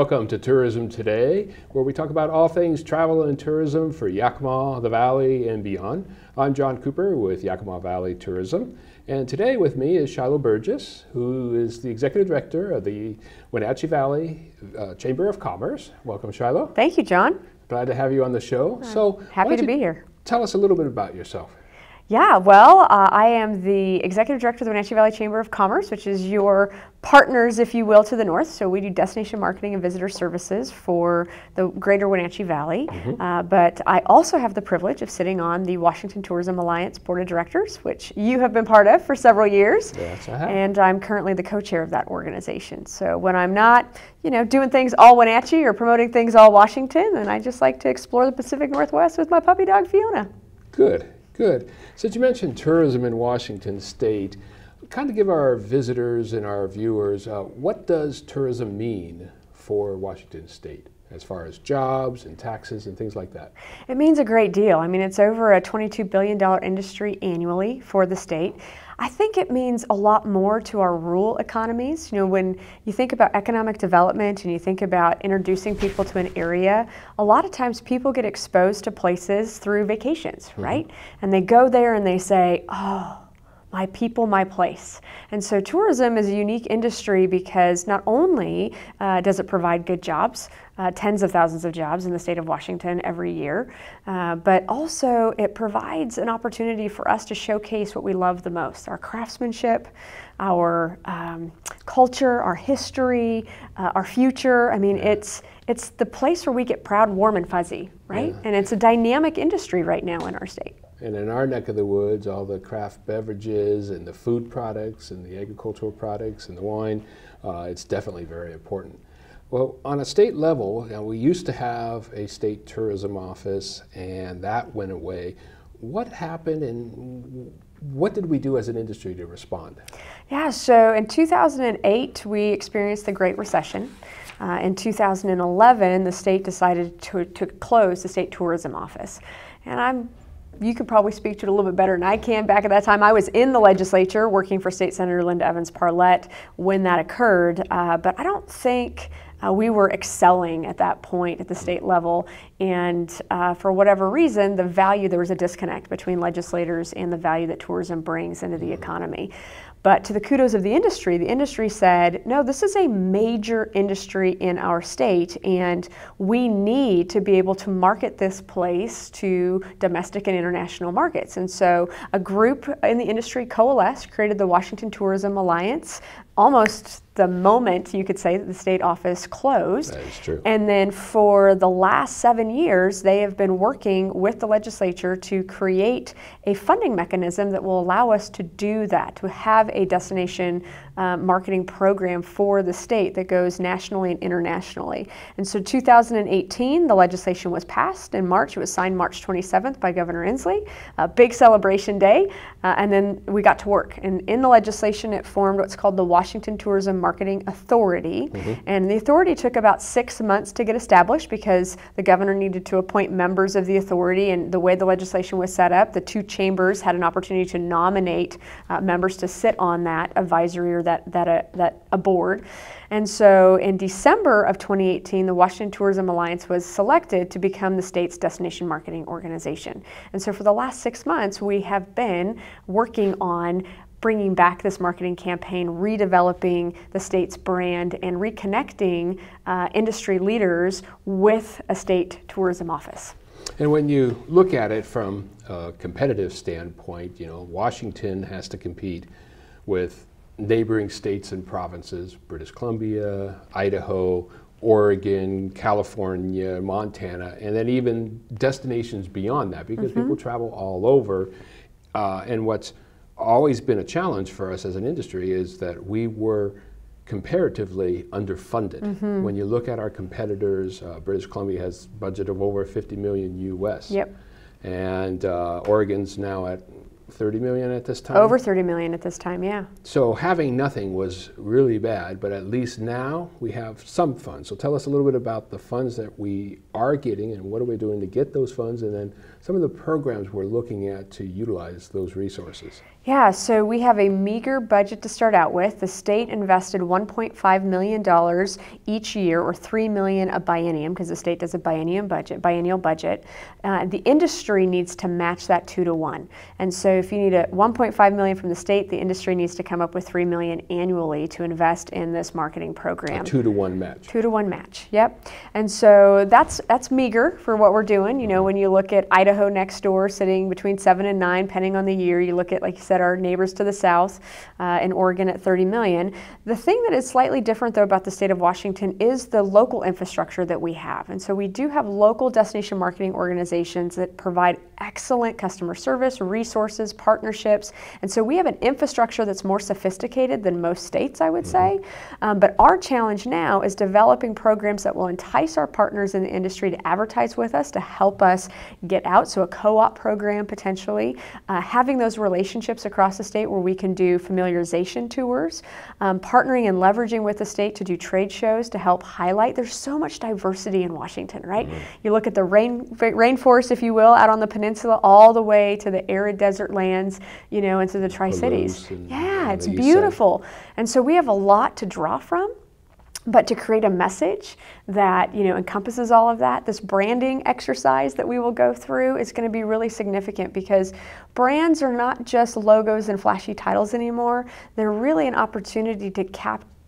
welcome to Tourism Today, where we talk about all things travel and tourism for Yakima, the Valley, and beyond. I'm John Cooper with Yakima Valley Tourism, and today with me is Shiloh Burgess, who is the Executive Director of the Wenatchee Valley Chamber of Commerce. Welcome, Shiloh. Thank you, John. Glad to have you on the show. Happy to be here. Tell us a little bit about yourself. Yeah, well, I am the Executive Director of the Wenatchee Valley Chamber of Commerce, which is your partners, if you will, to the north. So we do destination marketing and visitor services for the greater Wenatchee Valley. But I also have the privilege of sitting on the Washington Tourism Alliance Board of Directors, which you have been part of for several years. Yes, I have. And I'm currently the co-chair of that organization. So when I'm not, doing things all Wenatchee or promoting things all Washington, then I just like to explore the Pacific Northwest with my puppy dog, Fiona. Good. Good. Since you mentioned tourism in Washington State, kind of give our visitors and our viewers, what does tourism mean for Washington State as far as jobs and taxes and things like that? It means a great deal. I mean, it's over a $22 billion industry annually for the state. I think it means a lot more to our rural economies. When you think about economic development and you think about introducing people to an area, a lot of times people get exposed to places through vacations, right? And they go there and they say, oh, my people, my place. And so tourism is a unique industry because not only does it provide good jobs, tens of thousands of jobs in the state of Washington every year, but also it provides an opportunity for us to showcase what we love the most, our craftsmanship, our culture, our history, our future. I mean, it's the place where we get proud, warm, and fuzzy, right? Yeah. And it's a dynamic industry right now in our state. And in our neck of the woods, all the craft beverages and the food products and the agricultural products and the wine, it's definitely very important. Well, on a state level, we used to have a state tourism office, and that went away. What happened, and what did we do as an industry to respond? Yeah, so in 2008, we experienced the Great Recession. In 2011, the state decided to close the state tourism office. And you could probably speak to it a little bit better than I can. Back at that time, I was in the legislature working for State Senator Linda Evans Parlett when that occurred, but I don't think we were excelling at that point at the state level, and for whatever reason, there was a disconnect between legislators and the value that tourism brings into the economy. But to the kudos of the industry said, no, this is a major industry in our state, and we need to be able to market this place to domestic and international markets. And so a group in the industry coalesced, created the Washington Tourism Alliance, almost the moment, you could say, that the state office closed. That is true. And then for the last 7 years, they have been working with the legislature to create a funding mechanism that will allow us to do that, to have a destination marketing program for the state that goes nationally and internationally. And so 2018, the legislation was passed in March. It was signed March 27th by Governor Inslee, a big celebration day. And then we got to work. And in the legislation, it formed what's called the Washington Tourism Marketing Authority. And the authority took about 6 months to get established because the governor needed to appoint members of the authority, and the way the legislation was set up, the two chambers had an opportunity to nominate members to sit on that advisory or a board. And so in December of 2018, the Washington Tourism Alliance was selected to become the state's destination marketing organization. And so for the last 6 months, we have been working on bringing back this marketing campaign, redeveloping the state's brand, and reconnecting industry leaders with a state tourism office. And when you look at it from a competitive standpoint, Washington has to compete with neighboring states and provinces, British Columbia, Idaho, Oregon, California, Montana, and then even destinations beyond that, because people travel all over. And what's always been a challenge for us as an industry is that we were comparatively underfunded. When you look at our competitors, British Columbia has a budget of over $50 million US. Yep. And Oregon's now at 30 million at this time? Over 30 million at this time, yeah. So having nothing was really bad, but at least now we have some funds. So tell us a little bit about the funds that we are getting and what are we doing to get those funds, and then some of the programs we're looking at to utilize those resources. Yeah, so we have a meager budget to start out with. The state invested $1.5 million each year, or $3 million a biennium, because the state does a biennial budget. The industry needs to match that 2 to 1. And so if you need a $1.5 million from the state, the industry needs to come up with $3 million annually to invest in this marketing program. A 2 to 1 match. 2 to 1 match, yep. And so that's meager for what we're doing. You know, when you look at Idaho next door, sitting between 7 and 9, depending on the year. You look at, like you said, our neighbors to the south, in Oregon at 30 million. The thing that is slightly different, though, about the state of Washington is the local infrastructure that we have. And so we do have local destination marketing organizations that provide excellent customer service, resources, partnerships. And so we have an infrastructure that's more sophisticated than most states, I would say. But our challenge now is developing programs that will entice our partners in the industry to advertise with us, to help us get out. So a co-op program potentially, having those relationships across the state where we can do familiarization tours, partnering and leveraging with the state to do trade shows to help highlight. There's so much diversity in Washington, right? You look at the rainforest, if you will, out on the peninsula, all the way to the arid desert lands, you know, into the Tri-Cities. Yeah, it's beautiful. And so we have a lot to draw from. But to create a message that, you know, encompasses all of that, this branding exercise that we will go through is going to be really significant, because brands are not just logos and flashy titles anymore. They're really an opportunity to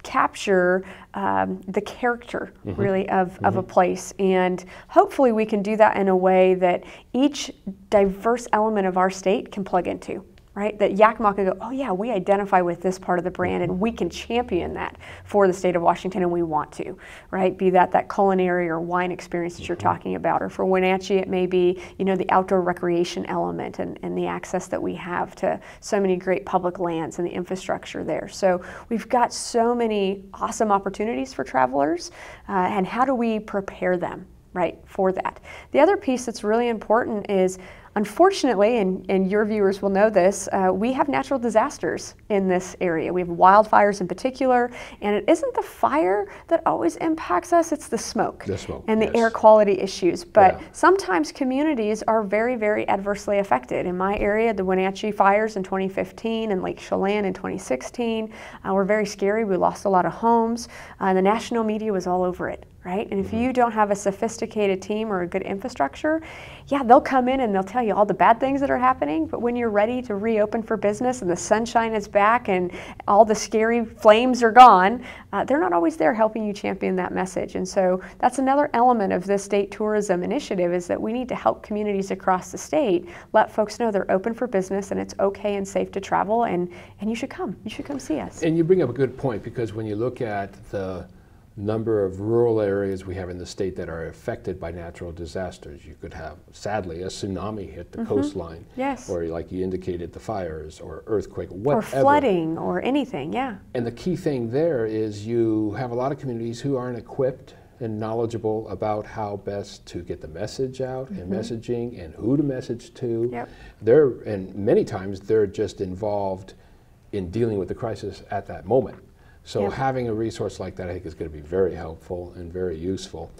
capture the character, really, of a place. And hopefully we can do that in a way that each diverse element of our state can plug into. Right? That Yakima can go, oh yeah, we identify with this part of the brand and we can champion that for the state of Washington, and we want to, right? Be that culinary or wine experience that you're talking about, or for Wenatchee it may be, you know, the outdoor recreation element and the access that we have to so many great public lands and the infrastructure there. So we've got so many awesome opportunities for travelers, and how do we prepare them, right, for that? The other piece that's really important is, unfortunately, and your viewers will know this, we have natural disasters in this area. We have wildfires in particular, and it isn't the fire that always impacts us, it's the smoke. And the air quality issues. But sometimes communities are very, very adversely affected. In my area, the Wenatchee fires in 2015 and Lake Chelan in 2016 were very scary. We lost a lot of homes. The national media was all over it. Right? And if you don't have a sophisticated team or a good infrastructure, yeah, they'll come in and they'll tell you all the bad things that are happening, but when you're ready to reopen for business and the sunshine is back and all the scary flames are gone, they're not always there helping you champion that message. And so that's another element of this state tourism initiative, is that we need to help communities across the state let folks know they're open for business and it's okay and safe to travel, and you should come see us. And you bring up a good point, because when you look at the number of rural areas we have in the state that are affected by natural disasters. You could have, sadly, a tsunami hit the coastline. Yes. Or, like you indicated, the fires or earthquake, whatever. Or flooding or anything, yeah. And the key thing there is you have a lot of communities who aren't equipped and knowledgeable about how best to get the message out and messaging and who to message to. Yep. And many times they're just involved in dealing with the crisis at that moment. So having a resource like that, I think, is going to be very helpful and very useful.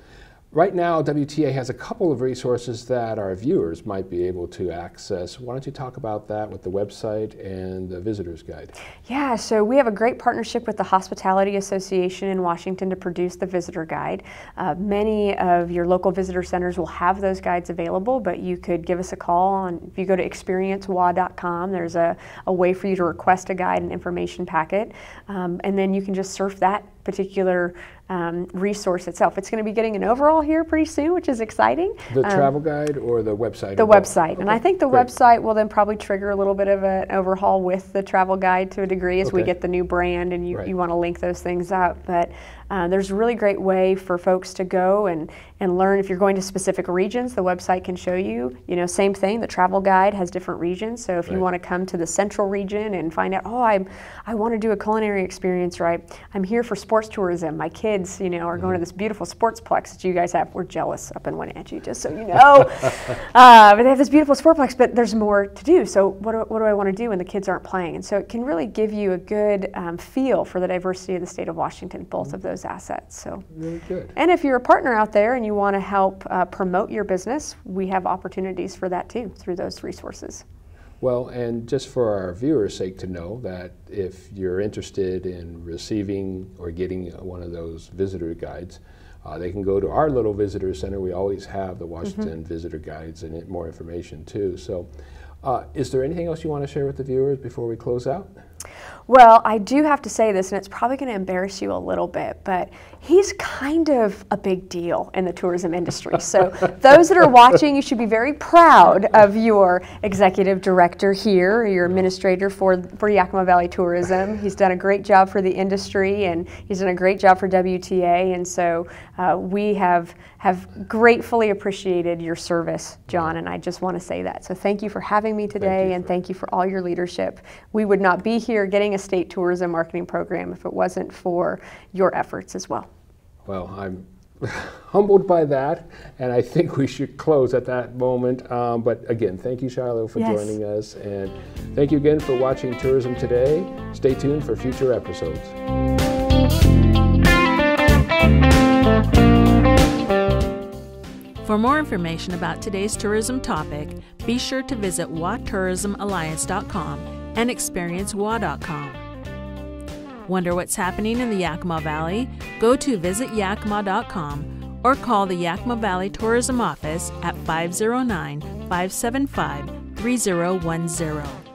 Right now, WTA has a couple of resources that our viewers might be able to access. Why don't you talk about that with the website and the visitor's guide? Yeah, so we have a great partnership with the Hospitality Association in Washington to produce the visitor guide. Many of your local visitor centers will have those guides available, but you could give us a call. If you go to experiencewa.com, there's a way for you to request a guide and information packet, and then you can just surf that particular resource itself. It's going to be getting an overhaul here pretty soon, which is exciting. The travel guide or the website? The website. Okay. And I think the website will then probably trigger a little bit of an overhaul with the travel guide to a degree as we get the new brand and you want to link those things up. But there's a really great way for folks to go and learn. If you're going to specific regions, the website can show you, same thing, the travel guide has different regions. So if you want to come to the central region and find out, I want to do a culinary experience, right? I'm here for sports tourism. My kids kids, you know, are going to this beautiful sportsplex that you guys have. We're jealous up in Wenatchee, just so you know. But they have this beautiful sportsplex, but there's more to do. So what do I want to do when the kids aren't playing? And so it can really give you a good feel for the diversity of the state of Washington, both of those assets. So really good. And if you're a partner out there and you want to help promote your business, we have opportunities for that too through those resources. Well, and just for our viewers' sake to know that if you're interested in receiving or getting one of those visitor guides, they can go to our little visitor center. We always have the Washington visitor guides and more information too. So is there anything else you want to share with the viewers before we close out? Well, I do have to say this, and it's probably going to embarrass you a little bit, but he's kind of a big deal in the tourism industry. So those that are watching, you should be very proud of your executive director here, your administrator for Yakima Valley Tourism. He's done a great job for the industry, and he's done a great job for WTA, and so we have gratefully appreciated your service, John, and I just want to say that. So thank you for having me today, and thank you for all your leadership. We would not be here getting a state tourism marketing program if it wasn't for your efforts as well. Well, I'm humbled by that, and I think we should close at that moment. But again, thank you, Shiloh, for joining us, and thank you again for watching Tourism Today. Stay tuned for future episodes. For more information about today's tourism topic, be sure to visit WATourismAlliance.com and experience WA.com. Wonder what's happening in the Yakima Valley? Go to visityakima.com or call the Yakima Valley Tourism Office at 509-575-3010.